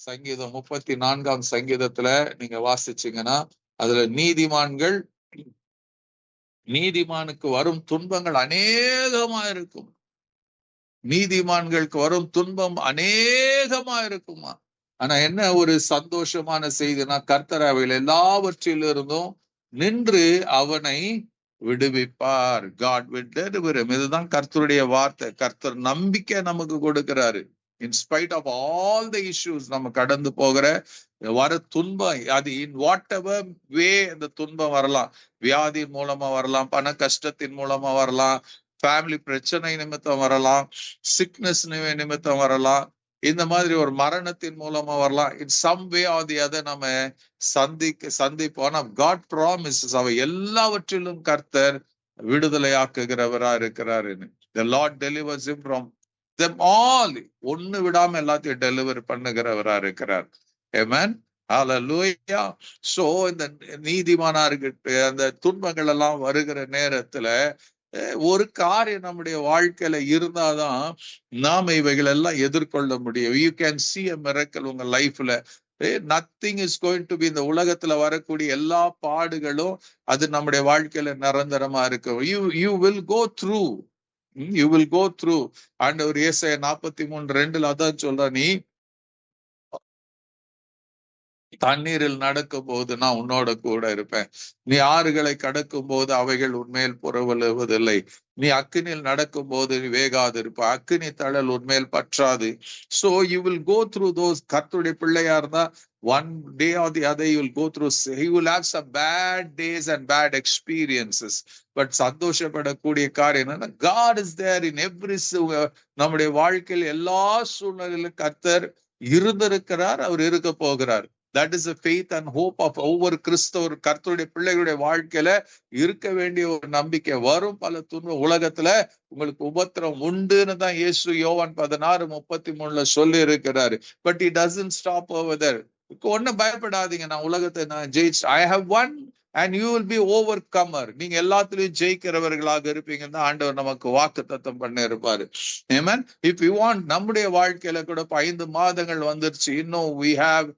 சங்கீதம் 34ஆம் சங்கீதத்துல நீங்க வாசிச்சீங்கன்னா அதுல நீதிமானுக்கு வரும் துன்பங்கள் அநேகமா இருக்கும். நீதிமான்களுக்கு வரும் துன்பம் அநேகமா இருக்குமா. ஆனா என்ன ஒரு சந்தோஷமான செய்தினா, கர்த்தர் அவைகள் எல்லாவற்றிலிருந்தும் நின்று அவனை விடுவிப்பார். God will deliver him. இதுதான் கர்த்தருடைய வார்த்தை. கர்த்தர் நம்பிக்கை நமக்கு கொடுக்கிறாரு. In spite of all the issues, நம்ம கடந்து போகிற வர துன்பம், அது இன் வாட் எவர் வே அந்த துன்பம் வரலாம். வியாதியின் மூலமா வரலாம், பண கஷ்டத்தின் மூலமா வரலாம், ஃபேமிலி பிரச்சனை நிமித்தம் வரலாம், சிக்னஸ் நிமித்தம் வரலாம், இந்த மாதிரி ஒரு மரணத்தின் மூலமா வரலாம். In some way or the other நம்ம சந்திப்போம். காட் ப்ராமிசஸ் அவை எல்லாவற்றிலும் கர்த்தர் விடுதலையாக்குகிறவரா இருக்கிறாரு. The Lord delivers him from them all. ஒண்ணு விடாம எல்லாத்தையும் டெலிவர் பண்ணுகிறவரா இருக்கிறார். Amen. Hallelujah. So இந்த நீதிமானாருக்கு அந்த துன்பங்கள் எல்லாம் வருகிற நேரத்துல ஒரு காரியம் நம்முடைய வாழ்க்கையில இருந்தாதான் நாம இவைகள் எல்லாம் எதிர்கொள்ள முடியும். You can see a miracle உங்க லைஃப்ல. Nothing is going to be, இந்த உலகத்துல வரக்கூடிய எல்லா பாடுகளும் அது நம்முடைய வாழ்க்கையில நிரந்தரமா இருக்கும். You will go through. You will go through. ஆண்டவர் ஏசாயா 43:2 அதான் சொல்ற, நீ தண்ணீரில் நடக்கும் போது நான் உன்னோட கூட இருப்பேன். நீ ஆறுகளை கடக்கும் போது அவைகள் உன்மேல் புறவழுவதில்லை. நீ அக்கினியில் நடக்கும் போது நீ வேகாது இருப்ப, அக்கினி தழல் உன்மேல் பற்றாது. So you will go through those. கர்த்தருடைய பிள்ளையா இருந்தா one day or the other you will go through. He will have some bad days and bad experiences. But சந்தோஷப்படக்கூடிய காரியம் என்னன்னா, God is there in every. நம்முடைய வாழ்க்கையில் எல்லா சூழ்நிலையிலும் கர்த்தர் இருந்திருக்கிறார், அவர் இருக்க போகிறார். That is the faith and hope of ஒவ்வொரு கிறிஸ்தவர் கர்த்தருடைய பிள்ளைகளுடைய வாழ்க்கையில இருக்க வேண்டிய ஒரு நம்பிக்கை. வரும் பல துன்பம் உலகத்துல உங்களுக்கு உபத்திரம் உண்டுன்னு தான் இயேசு யோவான் 16:33 சொல்லி இருக்கிறாரு. But he doesn't stop over there. ஒன்னும் பயப்படாதீங்க, நான் உலகத்தை நான் ஜெயிச்சு, I have won and you will be overcomer. நீங்க எல்லாத்துலயும் ஜெயிக்கிறவர்களாக இருப்பீங்கன்னு தான் ஆண்டவர் நமக்கு வாக்குத்தத்தம் பண்ணி இருப்பாரு. Amen. If you want, நம்முடைய வாழ்க்கையில கூட 5 மாதங்கள் வந்துருச்சு, இன்னும் we have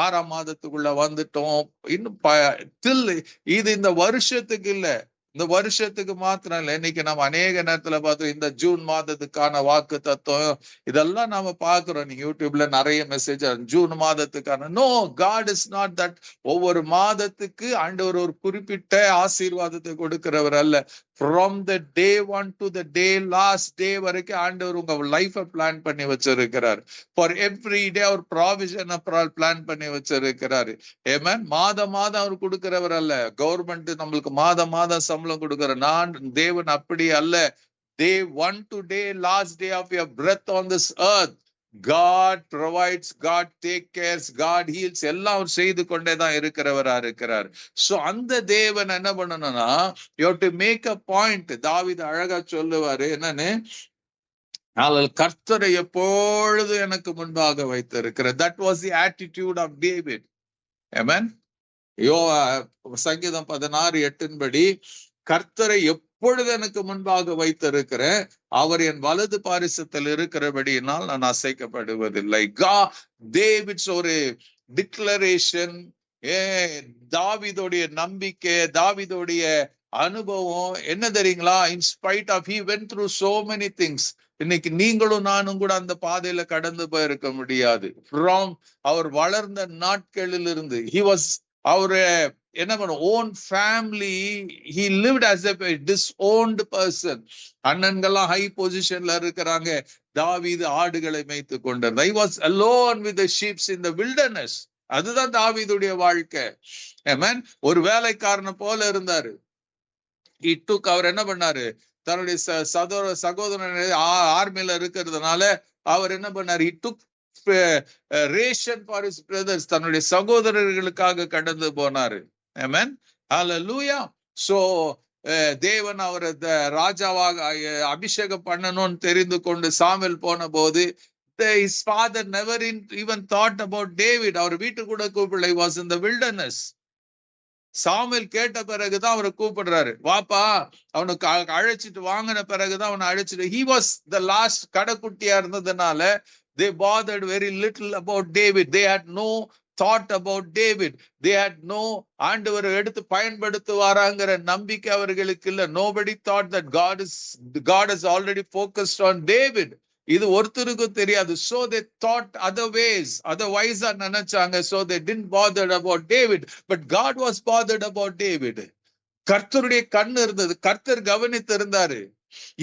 6ஆம் மாதத்துக்குள்ள வந்துட்டோம். இன்னும் இது இந்த வருஷத்துக்கு இல்ல, இந்த வருஷத்துக்கு மாத்திரம் இல்ல. இன்னைக்கு நம்ம அநேக நேரத்துல பார்த்தோம், இந்த ஜூன் மாதத்துக்கான வாக்கு தத்துவம் இதெல்லாம் நாம பாக்குறோம். நீங்க யூடியூப்ல நிறைய மெசேஜ் ஜூன் மாதத்துக்கான. No, God is not that. ஒவ்வொரு மாதத்துக்கு ஆண்டவர் ஒரு குறிப்பிட்ட ஆசீர்வாதத்தை கொடுக்கிறவர் அல்ல. From the day 1 to the day last day வரைக்கும் ஆண்டவர் உங்க லைஃபை பிளான் பண்ணி வச்சிருக்கிறார். For every day அவர் ப்ராவிஷன் பிளான் பண்ணி வச்சிருக்கிறாரு. Amen. மாதம் அவர் கொடுக்கிறவர் அல்ல. கவர்மெண்ட் நம்மளுக்கு மாதம் சம்பளம் கொடுக்கிற நான் தேவன் அப்படி அல்ல. Day 1 to day last day of your breath on this earth, God provides, God take cares, God heals, எல்லாம் செய்து கொண்டேதான் இருக்கிறவரா இருக்கிறார். சோ அந்த தேவன் என்ன பண்ணணும்னா, you have to make a point. தாவீது அழகா சொல்லுவாரு, என்னன்னு, கர்த்தரை எப்பொழுது எனக்கு முன்பாக வைத்திருக்கிறார். That was the attitude of David. Amen. சங்கீதம் 16:8 கர்த்தரை எப்பொழுது எனக்கு முன்பாக வைத்திருக்கிறேன், அவர் என் வலது பாரிசத்தில் இருக்கிறபடியினால் நான் அசைக்கப்படுவதில்லை. டேவிட்ஸ் ஒரு டிக்ளரேஷன், தாவீதுடைய நம்பிக்கை, தாவீதுடைய அனுபவம் என்ன தெரியுங்களா? In spite of he went through so many things. இன்னைக்கு நீங்களும் நானும் கூட அந்த பாதையில கடந்து போயிருக்க முடியாது. From அவர் வளர்ந்த நாட்களில் இருந்து he was அவரு என்ன பண்ண own family, he lived as a disowned person. அண்ணன்கள்லாம் ஹை பொசிஷன்ல இருக்கிறாங்க, தாவீது ஆடுகளை மேய்த்து கொண்டார். He was alone with the sheep in the wilderness. அதுதான் தாவீதுடைய வாழ்க்கை. Amen. ஒரு வேலைக்காரனை போல இருந்தாரு. அவர் என்ன பண்ணாரு, தன்னுடைய சகோதரன் ஆர்மியில இருக்கிறதுனால அவர் என்ன பண்ணாரு, he took ration for his brothers. தன்னுடைய சகோதரர்களுக்காக கடந்து போனாரு. Amen. Hallelujah. So தேவன் அவரை ராஜாவாக அபிஷேகம் பண்ணணும்னு தெரிந்து கொண்டு சாமுவேல் போன போது his father never even thought about David. அவர் வீட்டு கூட கூப்பிடல. He was in the wilderness. Samuel கேட்ட பிறகுதான் அவரை கூப்பிடுறாரு, வாப்பா. அவனுக்கு அழைச்சிட்டு வாங்கின பிறகுதான் அவனை அழைச்சிட்டு, he was the last கடைக்குட்டியா இருந்ததுனால They bothered very little about David. They had no thought about David. They had no ஆண்டவர் எடுத்து பயன்படுத்துவாராங்கிற நம்பிக்கை அவர்களுக்கு இல்ல. Nobody thought that God has already focused on David. இது ஒருத்தருக்கும் தெரியாது. So they thought otherwise நினைச்சாங்க. So they didn't bother about David. But God was bothered about David. கர்த்தருடைய கண்ணு இருந்தது, கர்த்தர் கவனித்து இருந்தாரு.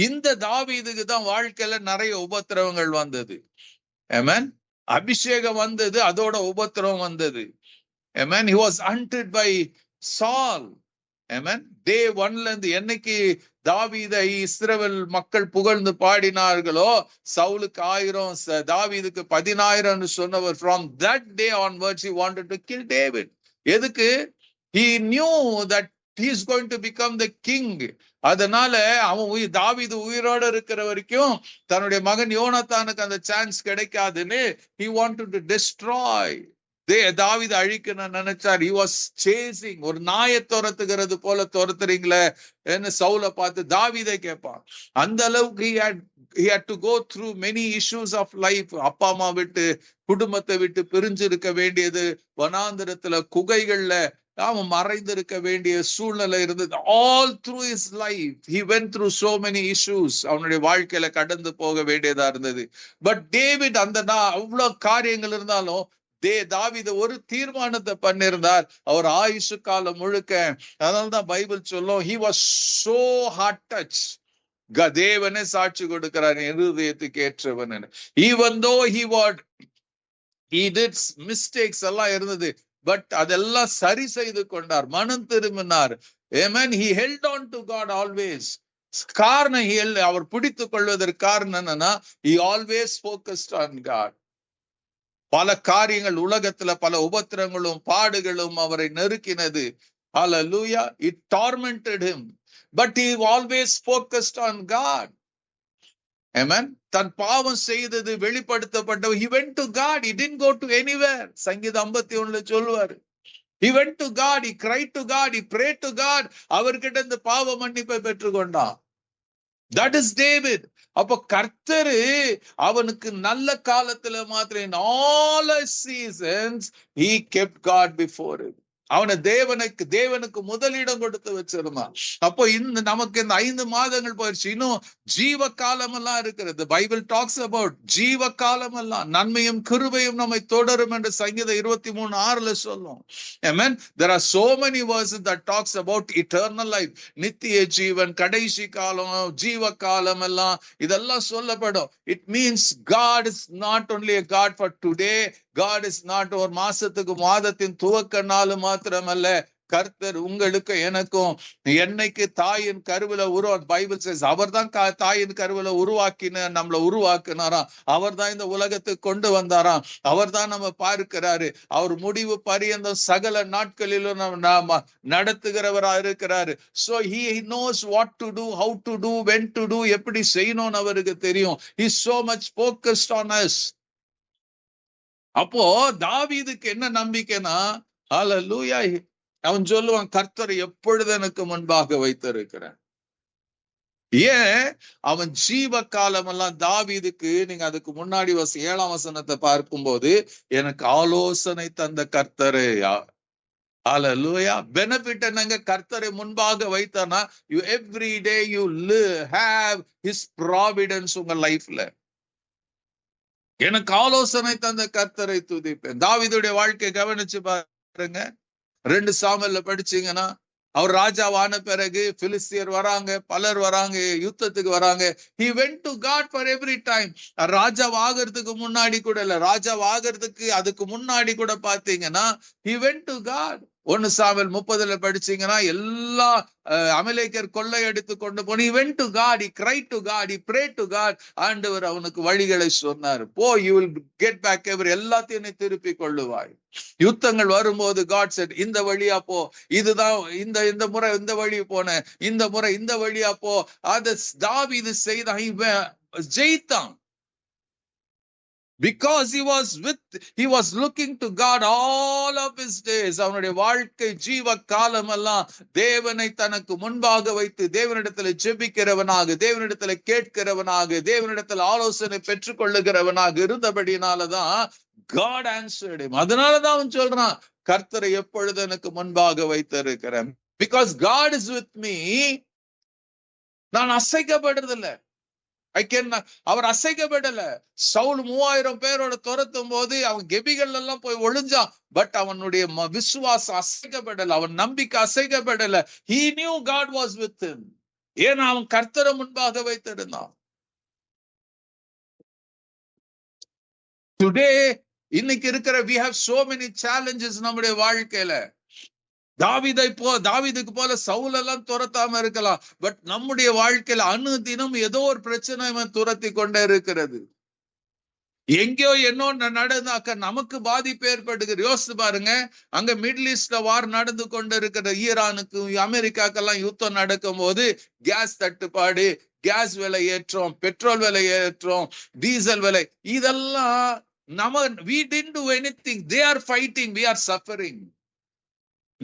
இந்த தாவீதுக்கு தான் வாழ்க்கையில நிறைய உபத்திரவங்கள் வந்தது. ஆமென். அபிஷேகம் வந்தது, அதோட உபத்திரவம் வந்தது. ஆமென். He was hunted by Saul. Amen. Day 1ல இருந்து என்னைக்கு தாவீதை இஸ்ரவேல் மக்கள் புகழ்ந்து பாடினார்களோ, சவுலுக்கு 1000, தாவீதுக்கு 10,000 சொன்னவர், from that day onwards he wanted to kill David. எதுக்கு? He knew that he is going to become the king. அதனால அவன் தாவீது உயிரோட இருக்கிற வரைக்கும் தன்னுடைய மகன் யோனத்தானுக்கு அந்த சான்ஸ் கிடைக்காதுன்னு he wanted to destroy. தாவீது அழிக்கணும்னு நினைச்சார். he was chasing. ஒரு நாயை துரத்துகிறது போல துரத்துறீங்களே என்ன சவுலை பார்த்து தாவீதை கேட்பான். அந்த அளவுக்கு he had to go through many issues of life. அப்பா அம்மா விட்டு, குடும்பத்தை விட்டு பிரிஞ்சு இருக்க வேண்டியது, வனாந்திரத்துல குகைகள்ல அவன் மறைந்திருக்க வேண்டிய சூழ்நிலை இருந்தது. all through his life he went through so many issues. அவனுடைய வாழ்க்கையில கடந்து போக வேண்டியதா இருந்தது. பட் டேவிட் அந்த அவ்வளவு காரியங்கள் இருந்தாலும் தாவீது ஒரு தீர்மானத்தை பண்ணிருந்தார். அவர் ஆயுசு காலம் முழுக்க, அதனால்தான் பைபிள் சொல்லும், he was so heart touched. தேவனே சாட்சி கொடுக்கிறார் இருதயத்துக்கு ஏற்றவன். even though he did mistakes எல்லாம் இருந்தது, பட் அதெல்லாம் சரி செய்து கொண்டார், மனம் திரும்பினார். Amen. He held on to God always. காரணம் அவர் பிடித்துக் கொள்வதற்கு காரணம் என்னன்னா, he always focused on God. பல காரியங்கள் உலகத்துல, பல உபத்திரங்களும் பாடுகளும் அவரை நெருக்கினது. Hallelujah. It tormented him, but he always focused on God. Amen. தன் பாவம் செய்தது வெளிப்படுத்தப்பட்ட, he went to God. He didn't go to anywhere. சங்கீதம் 51ல சொல்வாரு, he went to God, he cried to God, he prayed to God. அவர்கிட்ட இந்த பாவ மன்னிப்பை பெற்றுக்கொண்டான். That is David. அப்ப கர்த்தரு அவனுக்கு நல்ல காலத்துல மாத்திரம், in all his seasons he kept God before him. அவனை தேவனுக்கு முதலிடம் கொடுத்து வச்சிருந்தான். அப்போ நமக்கு இந்த 5 மாதங்கள் போயிடுச்சு, இன்னும் ஜீவ காலம் எல்லாம் இருக்கிறது. பைபிள் டாக்ஸ் அபவுட் ஜீவ காலம் எல்லாம் நன்மையும் கிருபையும் நம்மை தொடரும் என்று சங்கீதம் 23:6 சொல்லும். Amen. There are so many verses that talks about eternal life. நித்திய ஜீவன், கடைசி காலம், ஜீவ காலம் எல்லாம் இதெல்லாம் சொல்லப்படும். It means God is not only a God for today. God is not ஒரு மாதத்தின் துவக்க நாள் மாத்திரமல்ல, கர்த்தர் உங்களுக்கு எனக்கும் என்னைக்கு தாயின் கருவில பைபிள் says அவர் தான் தாயின் கருவில நம்மளை உருவாக்கினாராம். அவர் தான் இந்த உலகத்துக்கு கொண்டு வந்தாராம். அவர் தான் நம்ம பார்க்கிறாரு. அவர் முடிவு பரியந்தம் சகல நாட்களிலும் நாம நடத்துகிறவரா இருக்கிறாரு. So he knows what to do, how to do, when to do, எப்படி செய்யணும்னு அவருக்கு தெரியும். He is so much focused on us. அப்போ தாவீதுக்கு என்ன நம்பிக்கைனா, ஹல்லேலூயா, அவன் சொல்லுவான், கர்த்தர் எப்பொழுது எனக்கு முன்பாக வைத்திருக்கிறார். ஏன்? அவன் ஜீவ காலம் எல்லாம் தாவீதுக்கு, நீங்க அதுக்கு முன்னாடி 7ஆம் வசனத்தை பார்க்கும்போது, எனக்கு ஆலோசனை தந்த கர்த்தரே. ஹல்லேலூயா. பெனிஃபிட் என்னங்க? கர்த்தரை முன்பாக வைத்தானா, you every day you have his providence உங்க லைஃப்ல. எனக்கு ஆலோசனை தந்த கர்த்தரை துதிப்பேன். தாவீதுடைய வாழ்க்கை கவனிச்சு பாருங்க. 2 சாமுவேல்ல படிச்சீங்கன்னா, அவர் ராஜாவான பிறகு பிலிஸ்தியர் வராங்க, பலர் வராங்க, யுத்தத்துக்கு வராங்க. he went to God for every time. ராஜாவாகிறதுக்கு முன்னாடி கூட இல்ல, ராஜாவாகிறதுக்கு அதுக்கு முன்னாடி கூட பாத்தீங்கன்னா he went to God. 1 Samuel 30ல படிச்சீங்கன்னா, எல்லா அமலேக்கர் கொள்ளையடித்து கொண்டு போன, he went to God, he cried to God, he prayed to God. ஆண்டவர் அவனுக்கு வழிகளை சொன்னார். போ, you will get back எல்லாத்தையும் திருப்பி கொள்ளுவாய். யுத்தங்கள் வரும்போது God said, இந்த வழியா போ, இதுதான் இந்த முறை இந்த வழி போன, இந்த முறை இந்த வழியா போ. அது தாவீது செய்தான், ஜெயித்தான். Because he was looking to God all of his days. அவனுடைய வாழ்க்கை ஜீவ காலம் எல்லாம் தேவனை தனக்கு முன்பாக வைத்து தேவனிடத்தில் ஜெபிக்கிறவனாக, தேவனிடத்தில் கேட்கிறவனாக, தேவனிடத்தில் ஆலோசனை பெற்றுக் கொள்ளுகிறவனாக இருந்தபடினாலதான் God answered him. அதனாலதான் அவன் சொல்றான், கர்த்தரை எப்பொழுது எனக்கு முன்பாக வைத்திருக்கிறேன். Because God is with me, நான் அசைக்கப்படுறதில்லை. அவர் அசைக்கப்படல. சவுல் 3000 பேரோட துரத்தும் போது அவன் கெபிகள் எல்லாம் போய் ஒளிஞ்சான். பட் அவனுடைய விசுவாசம் அசைக்கப்படல, அவன் நம்பிக்கை அசைக்கப்படல. He knew God was with him. ஏன்னா அவன் கர்த்தரை முன்பாக வைத்திருந்தான். Today இன்னைக்கு இருக்கிற we have so many challenges நம்முடைய வாழ்க்கையில. தாவீதுக்கு போல சவுல் எல்லாம் துரத்தாம இருக்கலாம். பட் நம்முடைய வாழ்க்கையில அனுதினம் ஏதோ ஒரு பிரச்சனை துரத்தி கொண்டே இருக்கிறது. எங்கேயோ என்ன நடந்தாக்க நமக்கு பாதிப்பு ஏற்படுகிறது. யோசிச்சு பாருங்க, அங்க மிடில் ஈஸ்ட்ல வார் நடந்து கொண்டு இருக்கிற ஈரானுக்கு அமெரிக்காக்கெல்லாம் யுத்தம் நடக்கும் போது கேஸ் தட்டுப்பாடு, கேஸ் விலை ஏற்றம், பெட்ரோல் விலை ஏற்றம், டீசல் விலை, இதெல்லாம் we didn't do anything. They are fighting, we are suffering.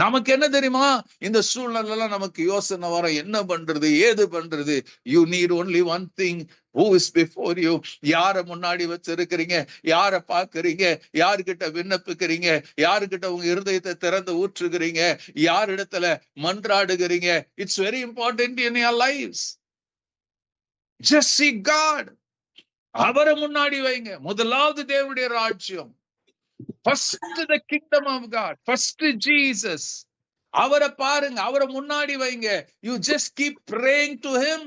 நமக்கு என்ன தெரியுமா, இந்த சூழ்நிலை நமக்கு யோசனை வர, என்ன பண்றது ஏது பண்றது. You need only one thing, who is before you. யார முன்னாடி வச்சிருக்கிறீங்க, யார பாக்குறீங்க, யாருகிட்ட விண்ணப்பிக்கிறீங்க, யாருகிட்ட உங்க இருதயத்தை திறந்து ஊற்றுகிறீங்க, யார் இடத்துல மன்றாடுகிறீங்க. It's very important in your lives. Just seek God. அவரை முன்னாடி வைங்க. முதலாவது தேவனுடைய ராஜ்யம். First the kingdom of God. First Jesus. அவரை பாருங்க, அவரை முன்னாடி வைங்க. You just keep praying to him.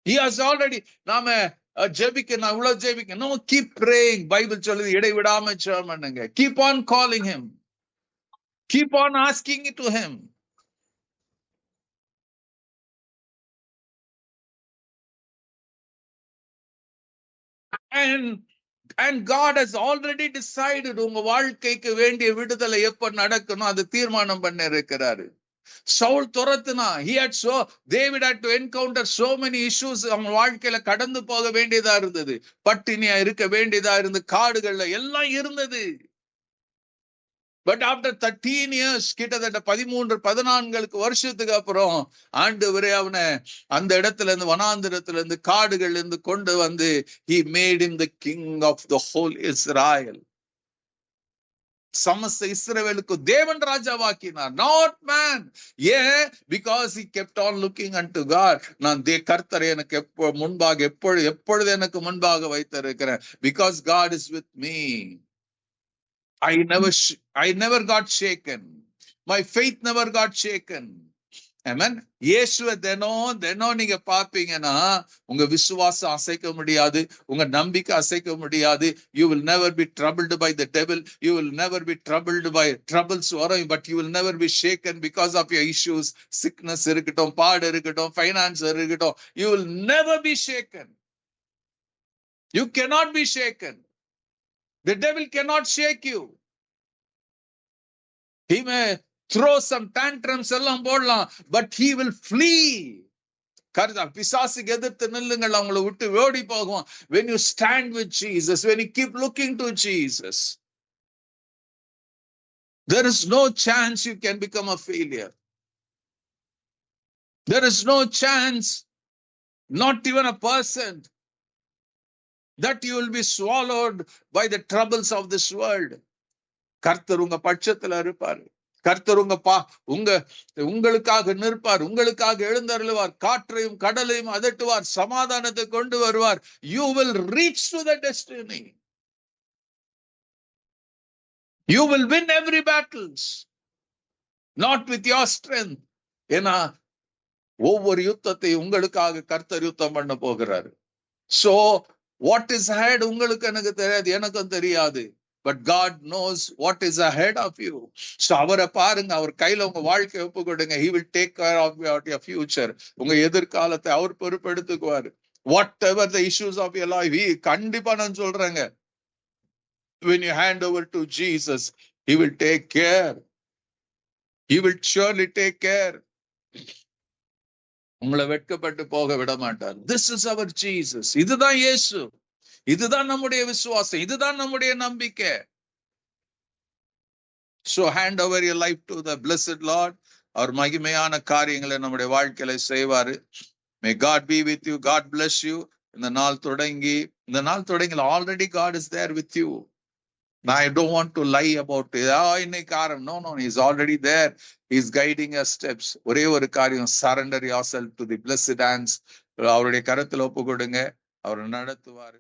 He has already, நாம ஜெபிக்கணும், அவ்வளவு ஜெபிக்கணும். No, keep praying. பைபிள் சொல்லுது, இடைவிடாம ஜெபம் பண்ணுங்க. Keep on calling him. Keep on asking it to him. And God has already decided உங்க வாழ்க்கைக்கு வேண்டிய விடுதலை எப்ப நடக்கணும் அது தீர்மானம் பண்ண இருக்கிறாரு. Saul துரத்துனா, David had to encounter so many issues. அவங்க வாழ்க்கையில கடந்து போக வேண்டியதா இருந்தது. பட்டினியா இருக்க வேண்டியதா இருந்து, காடுகள்ல எல்லாம் இருந்தது. பட் ஆஃப்டர் 13 years, கிட்டத்தட்ட 13-14 வருஷத்துக்கு அப்புறம் ஆண்டவரே அவனை அந்த இடத்துல இருந்து, வனாந்திரத்துல இருந்து, காடுகள்ல இருந்து கொண்டு வந்து he made him the king of the whole Israel. சமஸ்த இஸ்ரவேலுக்கு தேவன் ராஜாவாக்கினார், நாட் மேன். ஏன்? because he kept on looking unto God. நான் கர்த்தரை எனக்கு முன்பாக எப்பொழுது எனக்கு முன்பாக வைத்திருக்கிறேன். because God is with me. I never got shaken. My faith never got shaken. Amen. இயேசுவை தினம் நீங்க பாப்பீங்கன்னா உங்க விசுவாசம் அசைக்க முடியாது, உங்க நம்பிக்கை அசைக்க முடியாது. You will never be troubled by the devil. You will never be troubled by troubles வரும், but you will never be shaken because of your issues. Sickness இருக்கட்டும், பாடு இருக்கட்டும், finance இருக்கட்டும், you will never be shaken. You cannot be shaken. The devil cannot shake you. He may throw some tantrums எல்லாம் போடலாம், but he will flee. பிசாசுக்கு எதிர்த்து நில்லுங்கள், அவங்களை விட்டு ஓடி போகும். When you stand with Jesus, when you keep looking to Jesus, there is no chance you can become a failure. There is no chance, not even a percent, that you will be swallowed by the troubles of this world. கர்த்தர் உங்க பட்சத்துல இருப்பார். கர்த்தர் உங்களுக்காக நிற்பார், உங்களுக்காக எழுந்தருளுவார், காற்றையும் கடலையும் அதட்டுவார், சமாதானத்தை கொண்டு வருவார். You will reach to the destiny. You will win every battles, not with your strength. ஏன்னா ஒவ்வொரு யுத்தத்தை உங்களுக்காக கர்த்தர் யுத்தம் பண்ண போகிறாரு. So what is ahead உங்களுக்கு எனக்கு தெரியாது, எனக்கும் தெரியாது. But God knows what is ahead of you. So அவரை பாருங்க, அவர் கையில உங்க வாழ்க்கை ஒப்பு கொடுங்க. He will take care of your future. உங்க எதிர்காலத்தை அவர் பொறுப்பெடுத்துக்குவார். Whatever the issues of your life, கண்டிப்பா நான் சொல்றேங்க, when you hand over to Jesus, he will take care. He will surely take care. உங்களை வெட்கப்பட்டு போக விட மாட்டார். This is our Jesus. இதுதான் இயேசு. இதுதான் நம்முடைய விசுவாசம், இதுதான் நம்முடைய நம்பிக்கை. So hand over your life to the blessed Lord. அவர் மகிமையான காரியங்களை நம்முடைய வாழ்க்கையில செய்வாரு. May God be with you. God bless you. இந்த நாள் தொடங்கி already God is there with you. Now I don't want to lie about it. இன்னைக்கு ஆரம்பம். No, he's already there. He's guiding your steps. ஒரே ஒரு காரியம், surrender yourself to the blessed hands. அவருடைய கரத்துல ஒப்பு கொடுங்க, அவர் நடத்துவாரு.